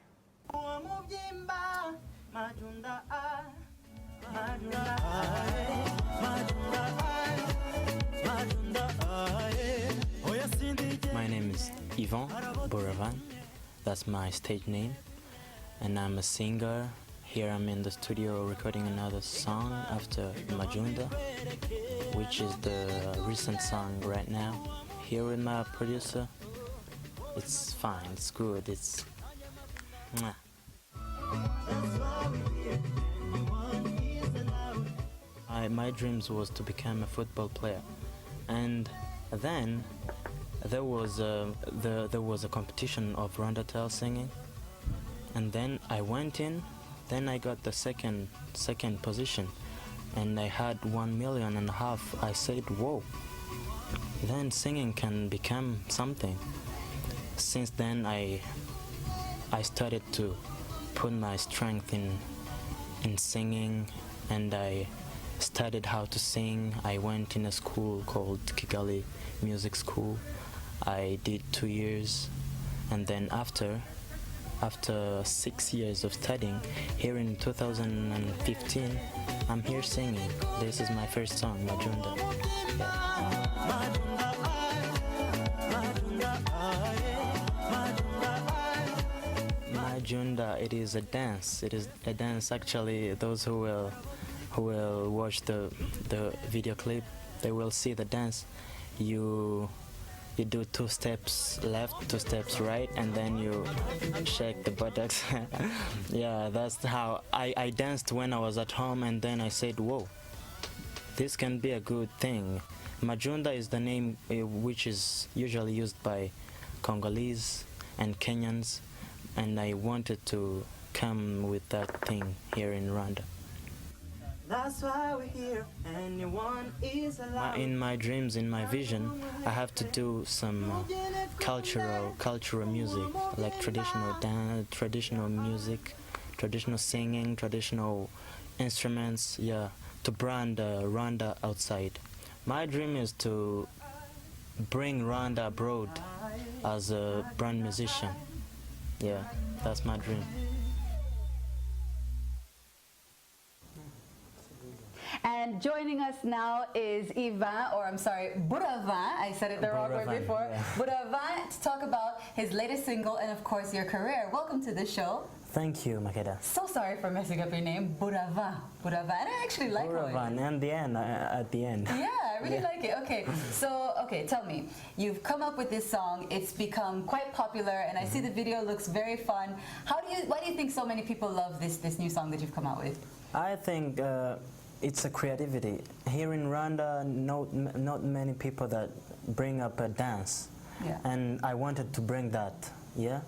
S: My name is Yvon Buravan, that's my stage name, and I'm a singer. Here I'm in the studio recording another song after Majunda, which is the recent song right now. Here with my producer, it's fine, it's good, it's mwah. My dreams was to become a football player, and then there was a competition of Rwandatel singing, and then I went in. Then I got the second position, and I had 1.5 million. I said, whoa, then singing can become something. Since then I started to put my strength in singing, and I studied how to sing. I went in a school called Kigali Music School. I did 2 years, and then after 6 years of studying, here in 2015, I'm here singing. This is my first song, Majunda. Majunda, it is a dance. It is a dance. Actually, those who will watch the video clip, they will see the dance. You do 2 steps left, 2 steps right, and then you shake the buttocks. Yeah, that's how I danced when I was at home, and then I said, whoa, this can be a good thing. Majunda is the name which is usually used by Congolese and Kenyans, and I wanted to come with that thing here in Rwanda. That's why we're here. Anyone is allowed. In my dreams, in my vision, I have to do some cultural music, like traditional dance, traditional music, traditional singing, traditional instruments, yeah, to brand Rwanda outside. My dream is to bring Rwanda abroad as a brand musician. Yeah, that's my dream.
B: And joining us now is Ivan, or I'm sorry, Buravan. I said it the wrong way before.
S: Yeah.
B: Buravan, to talk about his latest single and, of course, your career. Welcome to the show.
S: Thank you, Makeda.
B: So sorry for messing up your name, Buravan. Buravan. And I actually like
S: Buravan, and the end, at the end.
B: Yeah, I really like it. Okay, so, tell me. You've come up with this song. It's become quite popular, and I see the video looks very fun. Why do you think so many people love this new song that you've come out with?
S: I think it's a creativity. Here in Rwanda, not many people that bring up a dance.
B: Yeah.
S: And I wanted to bring that, yeah?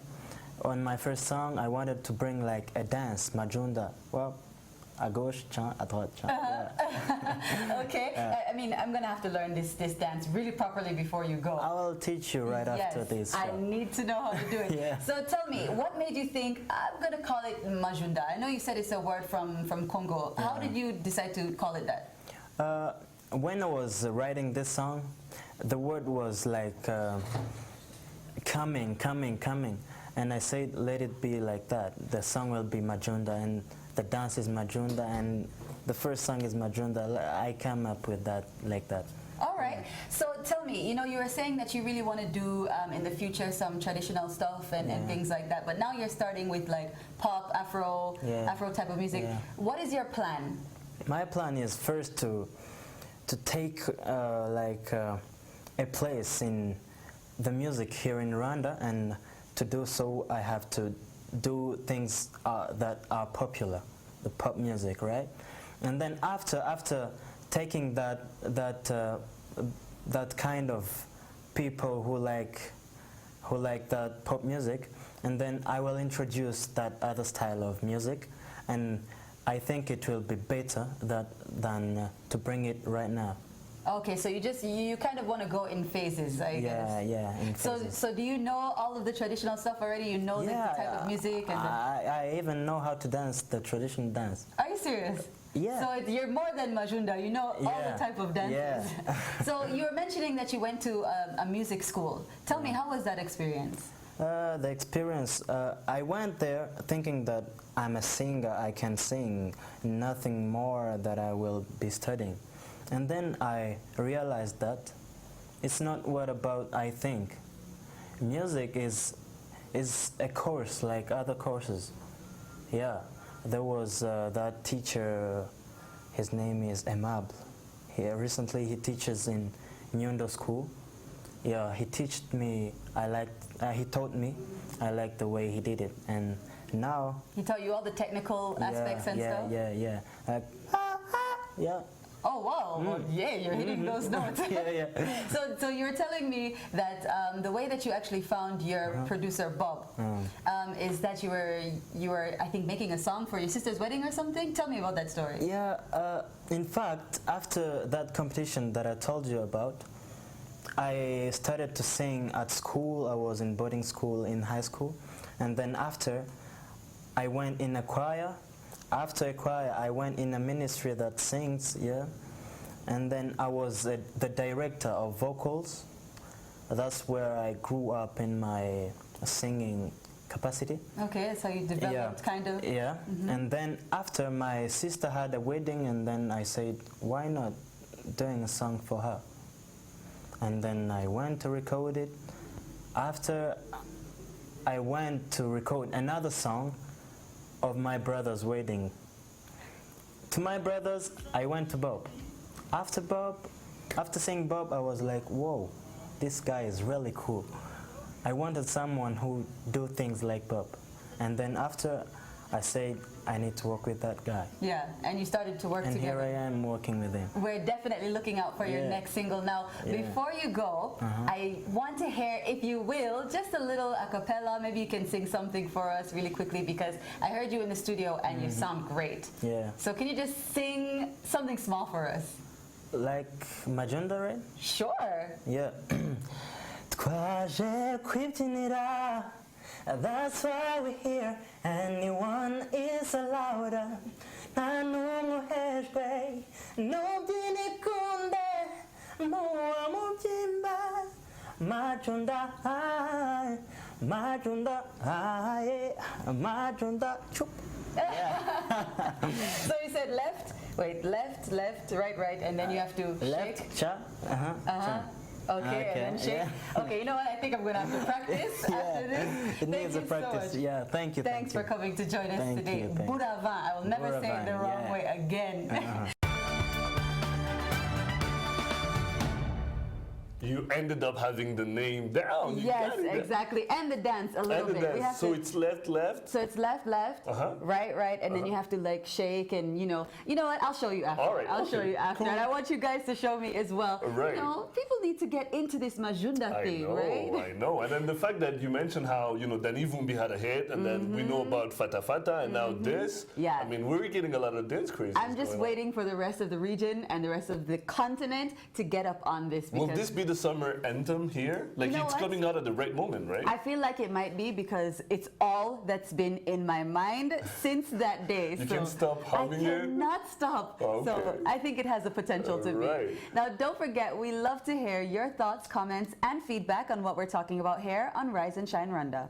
S: On my first song, I wanted to bring like a dance, majunda. Well, à gauche, chant, à droite, chant. Yeah.
B: Okay, I mean, I'm gonna have to learn this dance really properly before you go.
S: I will teach you right after this.
B: I need to know how to do it.
S: Yeah.
B: So tell me, what made you think, I'm gonna call it majunda? I know you said it's a word from Congo.
S: Yeah.
B: How did you decide to call it that?
S: When I was writing this song, the word was like coming. And I said, let it be like that. The song will be majunda, and the dance is majunda, and the first song is majunda. I came up with that like that.
B: All right. So tell me, you were saying that you really want to do in the future some traditional stuff and things like that. But now you're starting with like pop, Afro type of music.
S: Yeah.
B: What is your plan?
S: My plan is first to take a place in the music here in Rwanda, and to do so, I have to do things that are popular, the pop music, right? And then after taking that kind of people who like that pop music, and then I will introduce that other style of music, and I think it will be better than to bring it right now.
B: Okay, so you kind of want to go in phases, I guess.
S: Yeah, in phases.
B: So do you know all of the traditional stuff already? You know the type of music? And
S: I even know how to dance the traditional dance.
B: Are you serious?
S: Yeah.
B: So you're more than majunda, you know all the type of dances.
S: Yeah.
B: So you were mentioning that you went to a music school. Tell me, how was that experience?
S: The experience, I went there thinking that I'm a singer, I can sing, nothing more that I will be studying. And then I realized that it's not what about I think. Music is a course like other courses. Yeah, there was that teacher, his name is Aimable. Recently he teaches in Nyundo School. Yeah, he taught me, he taught me, I liked the way he did it. And now...
B: He taught you all the technical aspects and stuff?
S: Yeah. Yeah.
B: Oh, wow. Well, yeah, you're hitting those notes.
S: Yeah.
B: So you were telling me that the way that you actually found your producer, Bob, is that you were, I think, making a song for your sister's wedding or something? Tell me about that story.
S: Yeah, in fact, after that competition that I told you about, I started to sing at school. I was in boarding school in high school. And then after, I went in a choir. After a choir, I went in a ministry that sings, yeah. And then I was the director of vocals. That's where I grew up in my singing capacity.
B: Okay, so you developed kind of...
S: Yeah, and then after my sister had a wedding, and then I said, why not doing a song for her? And then I went to record it. After I went to record another song of my brother's wedding. To my brothers, I went to Bob. After seeing Bob, I was like, whoa, this guy is really cool. I wanted someone who do things like Bob. And then after I said I need to work with that guy.
B: Yeah, and you started to work
S: And
B: together.
S: here I am working with him.
B: We're definitely looking out for your
S: Yeah.
B: next single. Now,
S: Yeah.
B: before you go, I want to hear, if you will, just a little a cappella. Maybe you can sing something for us really quickly, because I heard you in the studio and you sound great.
S: Yeah.
B: So can you just sing something small for us?
S: Like Magenta Red?
B: Sure.
S: Yeah. Twaje kwibyinira, that's why we're here. Anyone is allowed. Nta n'umwe uhejwe, nubyina ikunde, muwa mubyimba. Majunda high, Majunda high, Majunda chup.
B: So you said left, wait, left, left, right, right, and then you have to
S: Left,
B: shake.
S: cha, cha.
B: Okay, and then shake.
S: yeah.
B: Okay, you know what? I think I'm going to have to practice after this.
S: It needs a
B: Thank you so
S: practice.
B: much.
S: Yeah, thank you.
B: Thanks for coming to join us
S: Thank
B: today.
S: you, thanks.
B: Buravan. I will never say it the
S: Buravan,
B: wrong
S: yeah.
B: way again.
A: You ended up having the name down. You
B: Yes,
A: got it down.
B: exactly. And the dance a little
A: And the
B: bit. We
A: dance.
B: have
A: So
B: to,
A: it's left, left.
B: so it's left, left, right, right, and then you have to like shake and you know what? I'll show you after.
A: All right,
B: I'll show
A: okay,
B: you after,
A: cool.
B: and I want you guys to show me as well.
A: Right.
B: You know, people need to get into this Majunda thing,
A: I know,
B: right?
A: I know. And then the fact that you mentioned how, Dani Vumbi had a hit, and then we know about Fata Fata, and now this.
B: Yeah.
A: I mean, we're getting a lot of dance craze.
B: I'm just waiting for the rest of the region and the rest of the continent to get up on this.
A: Will this be the summer anthem here? Like,
B: You know
A: it's
B: what?
A: coming out at the right moment, right?
B: I feel like it might be because it's all that's been in my mind since that day.
A: You
B: so
A: can't stop humming
B: I
A: it?
B: cannot stop.
A: Okay.
B: So I think it has the potential to
A: Right.
B: be. Now, don't forget, we love to hear your thoughts, comments, and feedback on what we're talking about here on Rise and Shine Rwanda.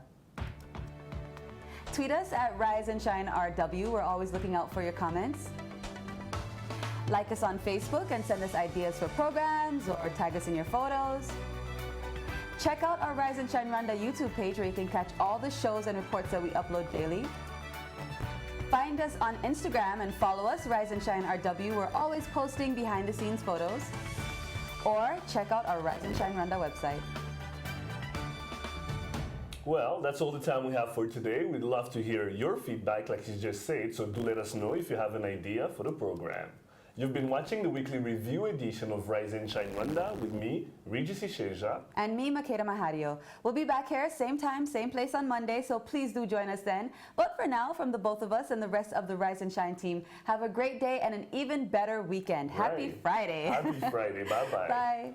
B: Tweet us at Rise and Shine RW. We're always looking out for your comments. Like us on Facebook and send us ideas for programs or tag us in your photos. Check out our Rise and Shine Rwanda YouTube page where you can catch all the shows and reports that we upload daily. Find us on Instagram and follow us, Rise and Shine RW. We're always posting behind the scenes photos. Or check out our Rise and Shine Rwanda website.
A: Well, that's all the time we have for today. We'd love to hear your feedback, like you just said, so do let us know if you have an idea for the program. You've been watching the weekly review edition of Rise and Shine Rwanda with me, Regis Isheja.
B: And me, Makeda Mahario. We'll be back here, same time, same place on Monday, so please do join us then. But for now, from the both of us and the rest of the Rise and Shine team, have a great day and an even better weekend. Happy
A: Right.
B: Friday.
A: Happy Friday. Bye-bye.
B: Bye.